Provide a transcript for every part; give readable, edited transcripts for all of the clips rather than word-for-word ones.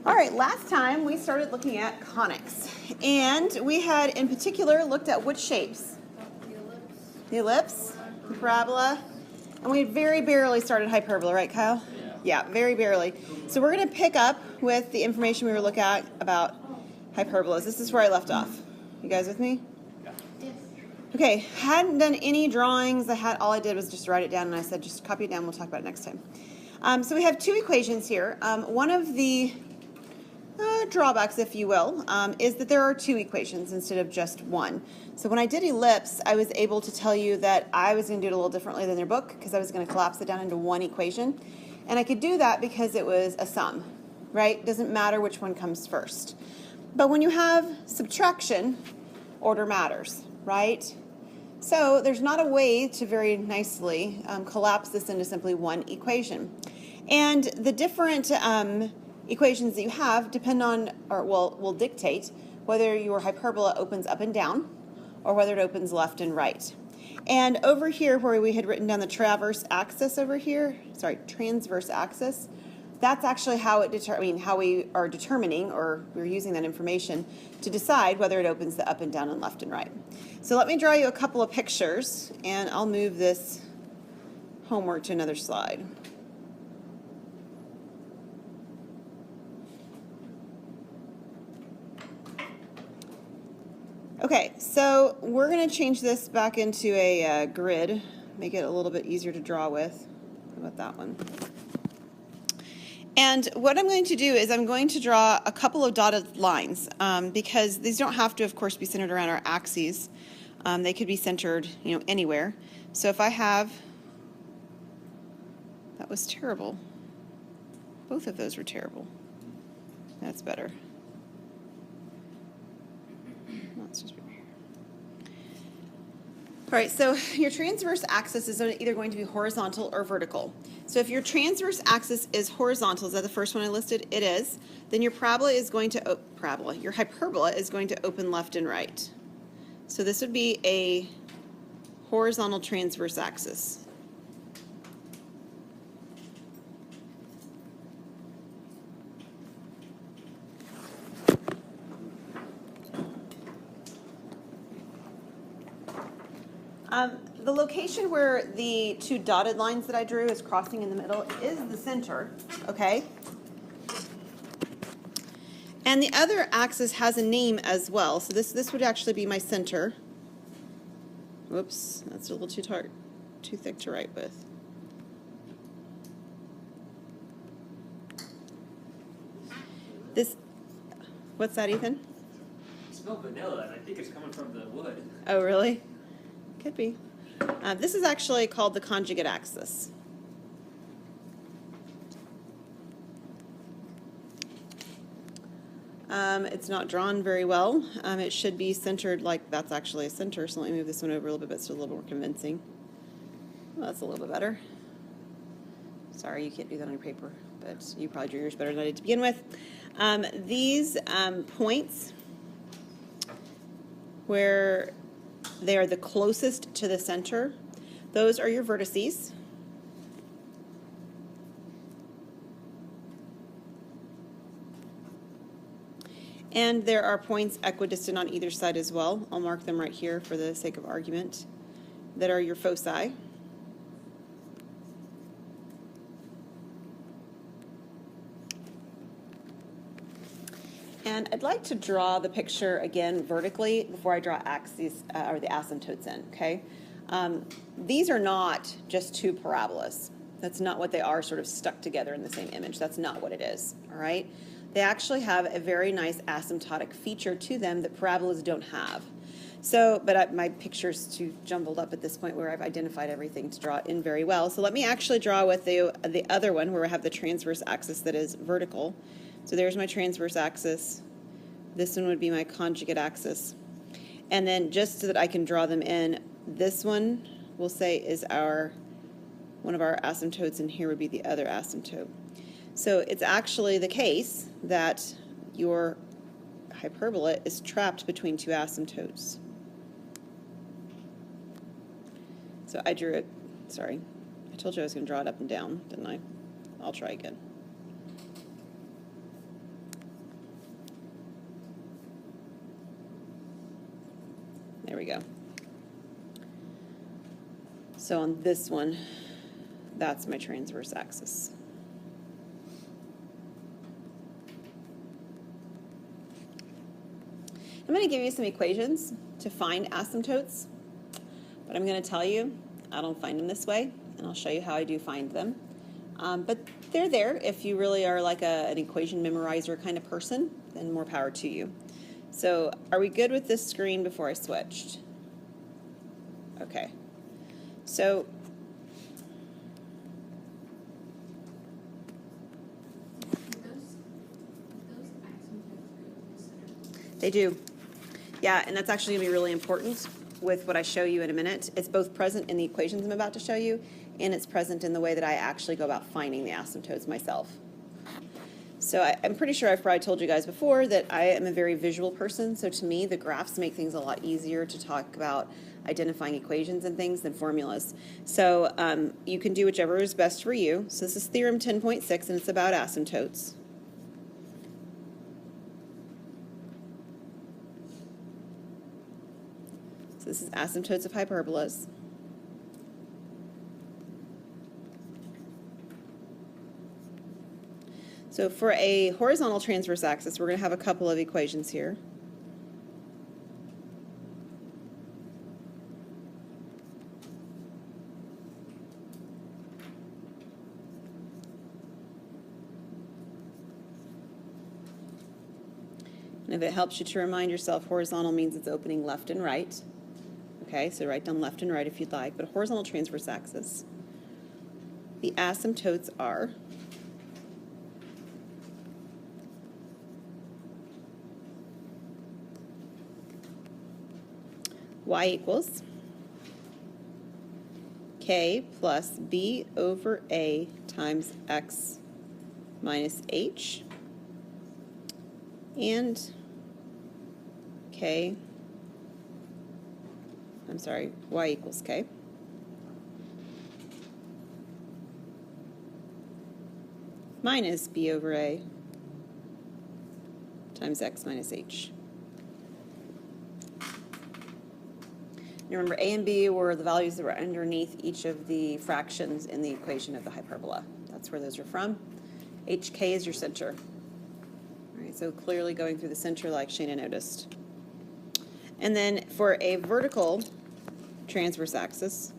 All right, last time we started looking at conics, and we had in particular looked at which shapes? The ellipse, the parabola, and we very barely started hyperbola, right, Kyle? Yeah, very barely. So we're going to pick up with the information we were looking at about hyperbolas. This is where I left off. You guys with me? Yes. Okay, hadn't done any drawings. All I did was just write it down, and I said just copy it down. We'll talk about it next time. So we have two equations here. One of the drawbacks, if you will, is that there are two equations instead of just one. So when I did ellipse, I was able to tell you that I was going to do it a little differently than your book because I was going to collapse it down into one equation. And I could do that because it was a sum, right? Doesn't matter which one comes first. But when you have subtraction, order matters, right? So there's not a way to very nicely collapse this into simply one equation. And the different equations that you have depend on, or will dictate whether your hyperbola opens up and down or whether it opens left and right. And over here where we had written down the transverse axis transverse axis, that's actually how we are determining, or we're using that information to decide whether it opens the up and down and left and right. So let me draw you a couple of pictures, and I'll move this homework to another slide. Okay, so we're going to change this back into a grid, make it a little bit easier to draw with. How about that one? And what I'm going to do is I'm going to draw a couple of dotted lines because these don't have to, of course, be centered around our axes. They could be centered, anywhere. So if I have, that was terrible. Both of those were terrible. That's better. Let's just be here. All right, so your transverse axis is either going to be horizontal or vertical. So if your transverse axis is horizontal, is that the first one I listed? It is. Then your parabola is going to your hyperbola is going to open left and right. So this would be a horizontal transverse axis. The location where the two dotted lines that I drew is crossing in the middle is the center, okay? And the other axis has a name as well, so this would actually be my center. Whoops, that's a little too thick to write with. What's that, Ethan? I smell vanilla, and I think it's coming from the wood. Oh, really? Could be. This is actually called the conjugate axis. It's not drawn very well. It should be centered like that's actually a center, so let me move this one over a little bit so it's a little more convincing. Well, that's a little bit better. Sorry, you can't do that on your paper, but you probably drew yours better than I did to begin with. These points where they are the closest to the center, those are your vertices. And there are points equidistant on either side as well. I'll mark them right here for the sake of argument, that are your foci. And I'd like to draw the picture again vertically before I draw axes or the asymptotes in, okay? These are not just two parabolas. That's not what they are, sort of stuck together in the same image. That's not what it is, all right? They actually have a very nice asymptotic feature to them that parabolas don't have. So, but my picture's too jumbled up at this point where I've identified everything to draw it in very well. So let me actually draw with the other one where I have the transverse axis that is vertical. So there's my transverse axis. This one would be my conjugate axis. And then just so that I can draw them in, this one we'll say is one of our asymptotes, and here would be the other asymptote. So it's actually the case that your hyperbola is trapped between two asymptotes. So I drew it, sorry, I told you I was going to draw it up and down, didn't I? I'll try again. There we go. So on this one, that's my transverse axis. I'm going to give you some equations to find asymptotes, but I'm going to tell you I don't find them this way, and I'll show you how I do find them. But they're there. If you really are like an equation memorizer kind of person, then more power to you. So are we good with this screen before I switched? Okay. So they do. Yeah, and that's actually going to be really important with what I show you in a minute. It's both present in the equations I'm about to show you, and it's present in the way that I actually go about finding the asymptotes myself. So I'm pretty sure I've probably told you guys before that I am a very visual person, so to me the graphs make things a lot easier to talk about identifying equations and things than formulas. So you can do whichever is best for you. So this is theorem 10.6, and it's about asymptotes. So this is asymptotes of hyperbolas. So for a horizontal transverse axis, we're going to have a couple of equations here. And if it helps you to remind yourself, horizontal means it's opening left and right. Okay, so write down left and right if you'd like, but horizontal transverse axis. The asymptotes are y equals k plus b over a times x minus h, and y equals k minus b over a times x minus h. You remember a and b were the values that were underneath each of the fractions in the equation of the hyperbola. That's where those are from. hk is your center. All right, so clearly going through the center like Shana noticed. And then for a vertical transverse axis,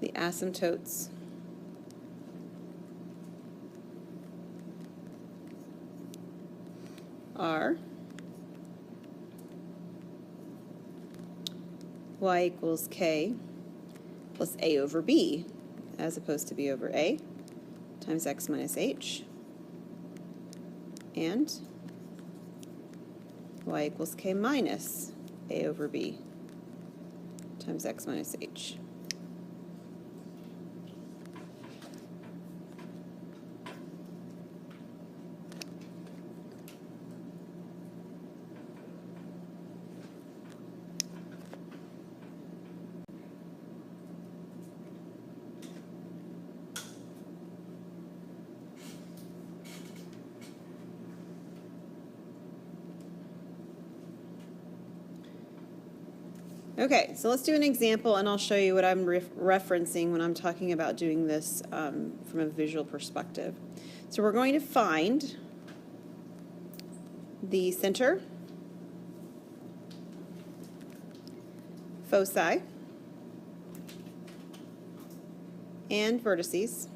the asymptotes are y equals k plus a over b, as opposed to b over a, times x minus h, and y equals k minus a over b, times x minus h. Okay, so let's do an example, and I'll show you what I'm referencing when I'm talking about doing this from a visual perspective. So we're going to find the center, foci, and vertices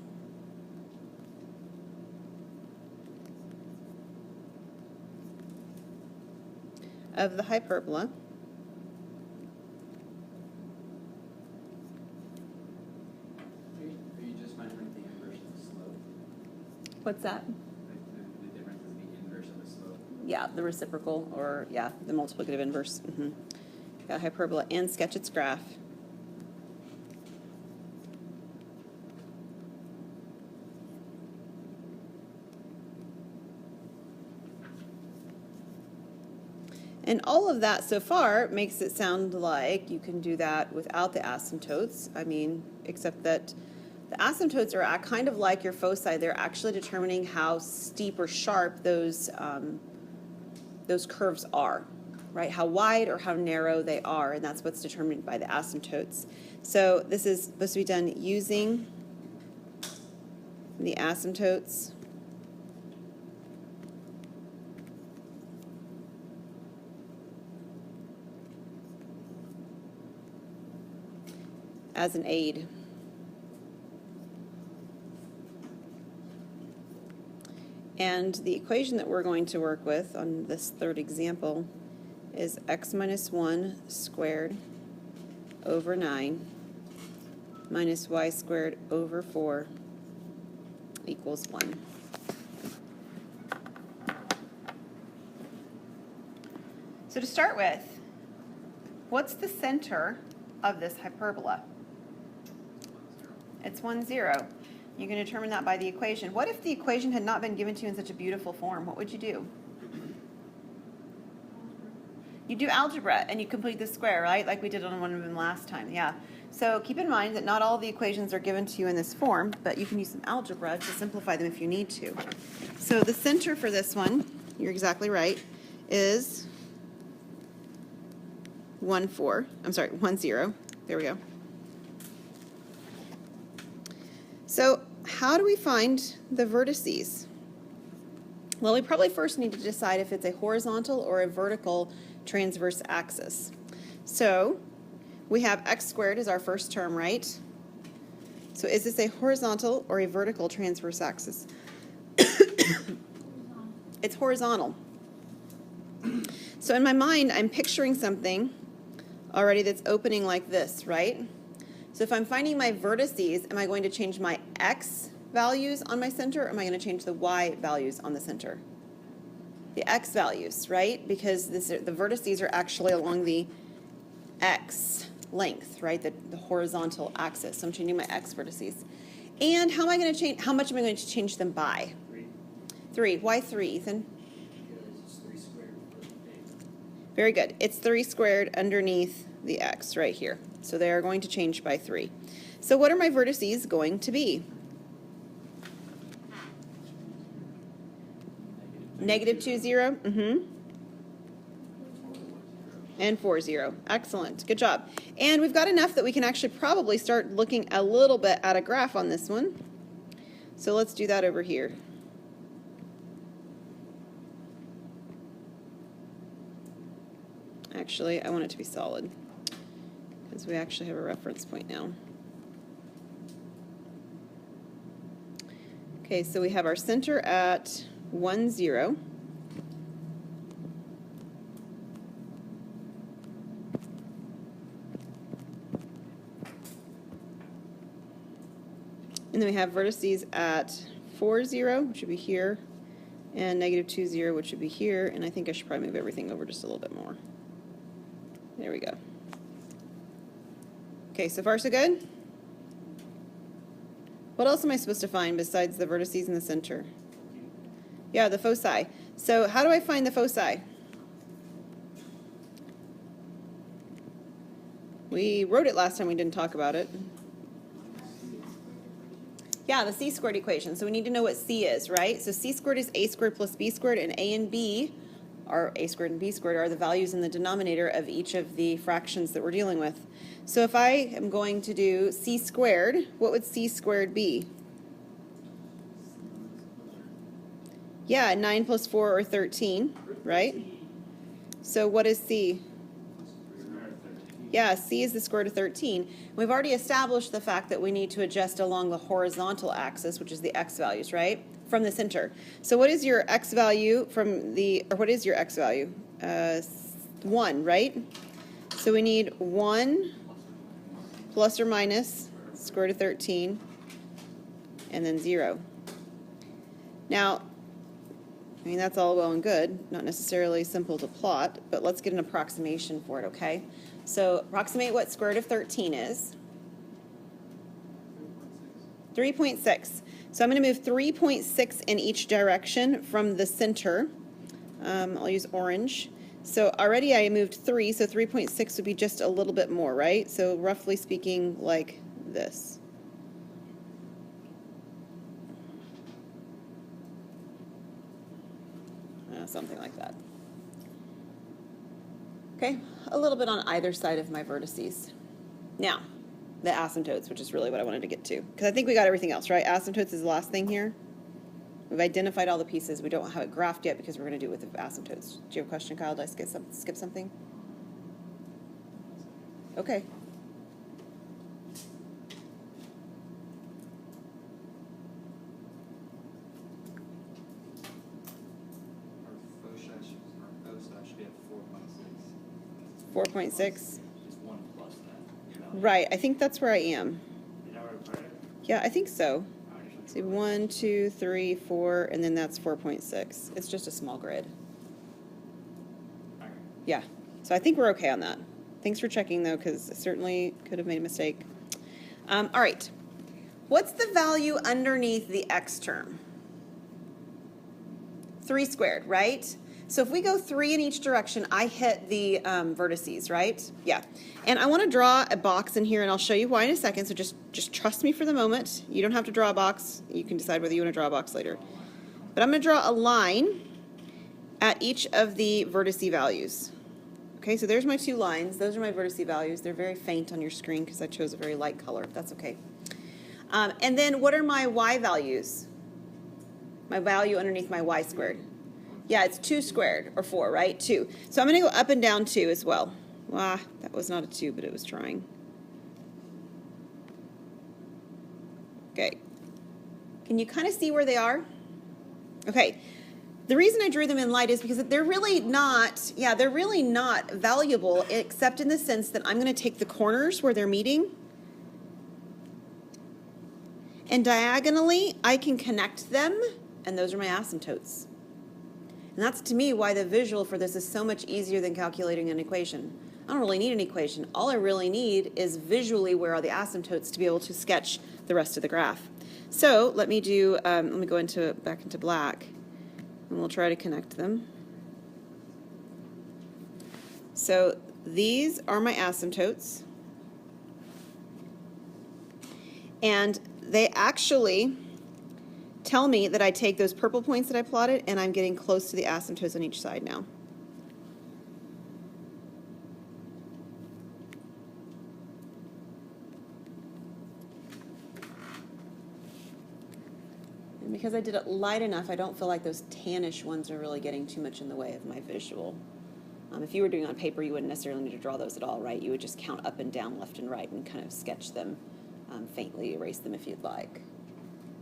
of the hyperbola What's that? The difference is the inverse of the slope. Yeah, the reciprocal, or yeah, the multiplicative inverse. Got hyperbola, and sketch its graph. And all of that so far makes it sound like you can do that without the asymptotes. I mean, except that the asymptotes are kind of like your foci. They're actually determining how steep or sharp those curves are, right? How wide or how narrow they are, and that's what's determined by the asymptotes. So this is supposed to be done using the asymptotes. As an aid. And the equation that we're going to work with on this third example is x minus 1 squared over 9 minus y squared over 4 equals 1. So to start with, what's the center of this hyperbola? It's 1, 0. You can determine that by the equation. What if the equation had not been given to you in such a beautiful form? What would you do? You do algebra and you complete the square, right? Like we did on one of them last time, yeah. So keep in mind that not all the equations are given to you in this form, but you can use some algebra to simplify them if you need to. So the center for this one, you're exactly right, is 1, 0. There we go. So how do we find the vertices? Well, we probably first need to decide if it's a horizontal or a vertical transverse axis. So we have x squared as our first term, right? So is this a horizontal or a vertical transverse axis? It's horizontal. So in my mind, I'm picturing something already that's opening like this, right? So if I'm finding my vertices, am I going to change my x values on my center, or am I going to change the y values on the center? The x values, right? Because the vertices are actually along the x length, right? The horizontal axis. So I'm changing my x vertices. And how much am I going to change them by? 3. 3. Why 3, Ethan? Because it's 3 squared plus 8. Very good. It's 3 squared underneath the x right here. So they are going to change by 3. So what are my vertices going to be? Negative 2, 0. And 4, 0. Excellent. Good job. And we've got enough that we can actually probably start looking a little bit at a graph on this one. So let's do that over here. Actually, I want it to be solid, because we actually have a reference point now. Okay, so we have our center at 1, 0. And then we have vertices at 4, 0, which would be here, and negative 2, 0, which would be here. And I think I should probably move everything over just a little bit more. There we go. Okay, so far so good? What else am I supposed to find besides the vertices in the center? Yeah, the foci. So how do I find the foci? We wrote it last time, we didn't talk about it. Yeah, the c squared equation. So we need to know what c is, right? So c squared is a squared plus b squared, and a and b, or a squared and b squared, are the values in the denominator of each of the fractions that we're dealing with. So if I am going to do c squared, what would c squared be? Yeah, 9 plus 4 or 13, right? So what is c? Yeah, c is the square root of 13. We've already established the fact that we need to adjust along the horizontal axis, which is the x values, right? From the center. So what is your x value from the, or what is your x value? 1, right? So we need 1 plus or minus square root of 13, and then 0. Now, I mean, that's all well and good, not necessarily simple to plot, but let's get an approximation for it, okay? So approximate what square root of 13 is. 3.6. So I'm going to move 3.6 in each direction from the center. I'll use orange. So already I moved 3, so 3.6 would be just a little bit more, right? So roughly speaking, like this. Something like that. Okay, a little bit on either side of my vertices. Now, the asymptotes, which is really what I wanted to get to. Because I think we got everything else, right? Asymptotes is the last thing here. We've identified all the pieces. We don't have it graphed yet because we're going to do it with the asymptotes. Do you have a question, Kyle? Did I skip something? Okay. Our Foci should be at 4.6. 4.6. Just 1 plus that. Right, I think that's where I am. Is that where it's at? Yeah, I think so. See, 1, 2, 3, 4, and then that's 4.6. It's just a small grid. Okay. Yeah, so I think we're okay on that. Thanks for checking, though, because I certainly could have made a mistake. All right. What's the value underneath the x term? 3 squared, right? So if we go 3 in each direction, I hit the vertices, right? Yeah. And I want to draw a box in here, and I'll show you why in a second, so just trust me for the moment. You don't have to draw a box. You can decide whether you want to draw a box later. But I'm going to draw a line at each of the vertice values. Okay, so there's my 2 lines. Those are my vertice values. They're very faint on your screen because I chose a very light color. That's okay. And then what are my y values? My value underneath my y squared. Yeah, it's 2 squared, or 4, right? 2. So I'm going to go up and down 2 as well. Ah, that was not a 2, but it was trying. Okay. Can you kind of see where they are? Okay. The reason I drew them in light is because they're really not, they're really not valuable, except in the sense that I'm going to take the corners where they're meeting, and diagonally, I can connect them, and those are my asymptotes. And that's, to me, why the visual for this is so much easier than calculating an equation. I don't really need an equation. All I really need is visually where are the asymptotes to be able to sketch the rest of the graph. So let me do, let me go back into black, and we'll try to connect them. So these are my asymptotes. And they actually tell me that I take those purple points that I plotted, and I'm getting close to the asymptotes on each side now. And because I did it light enough, I don't feel like those tannish ones are really getting too much in the way of my visual. If you were doing it on paper, you wouldn't necessarily need to draw those at all, right? You would just count up and down, left and right, and kind of sketch them, faintly erase them if you'd like.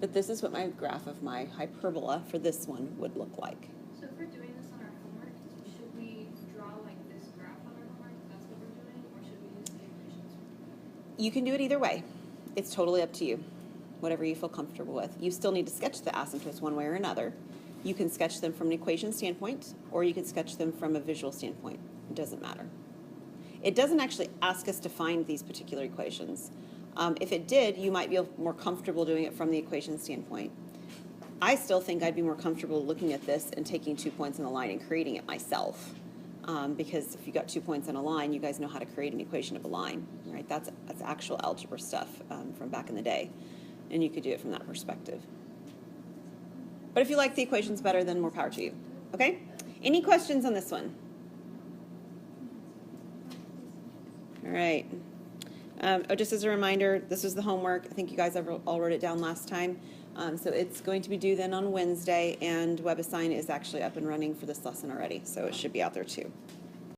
But this is what my graph of my hyperbola for this one would look like. So if we're doing this on our homework, should we draw like this graph on our homework if that's what we're doing, or should we use the equations? You can do it either way. It's totally up to you, whatever you feel comfortable with. You still need to sketch the asymptotes one way or another. You can sketch them from an equation standpoint, or you can sketch them from a visual standpoint. It doesn't matter. It doesn't actually ask us to find these particular equations. If it did, you might be more comfortable doing it from the equation standpoint. I still think I'd be more comfortable looking at this and taking 2 points on the line and creating it myself. Because if you got 2 points on a line, you guys know how to create an equation of a line, right? That's actual algebra stuff from back in the day. And you could do it from that perspective. But if you like the equations better, then more power to you. Okay? Any questions on this one? All right. Just as a reminder, this was the homework. I think you guys all wrote it down last time. So it's going to be due then on Wednesday, and WebAssign is actually up and running for this lesson already, so it should be out there too.